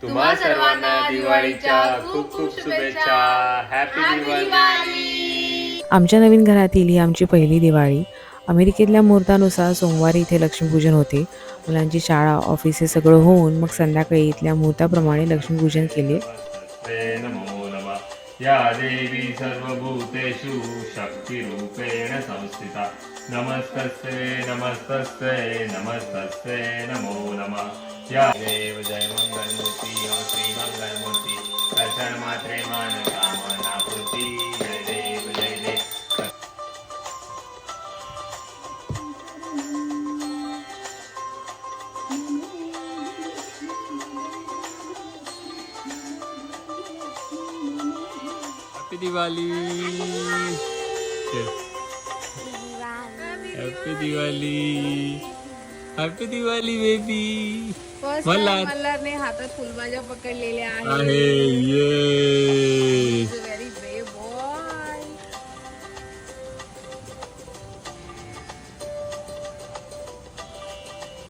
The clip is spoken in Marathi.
तुम्हा सर्वांना दिवाळीच्या खूप खूप शुभेच्छा. हॅपी दिवाळी. आमच्या नवीन घरातील ही आमची पहिली दिवाळी. अमेरिकेतल्या मुहूर्तानुसार सोमवारी इथे लक्ष्मीपूजन होते. मुलांची शाळा ऑफिस हे सगळं होऊन मग संध्याकाळी इथल्या मुहूर्ताप्रमाणे लक्ष्मीपूजन केले. नमस्ते नमो नमः. या देवी सर्वभूतेषु शक्तिरूपेण संस्थिता. नमस्तस्यै नमस्तस्यै नमस्तस्यै नमो नमः. या देव जय मंगलमूर्ती ओम श्री मंगलमूर्ती. दर्शन मात्रे मान कामना पूर्ती. जय देव जय देव. Happy Diwali. Happy Diwali. Happy Diwali baby. First मला मल्हारने हातात फुलभाज्या पकडलेल्या आहे ये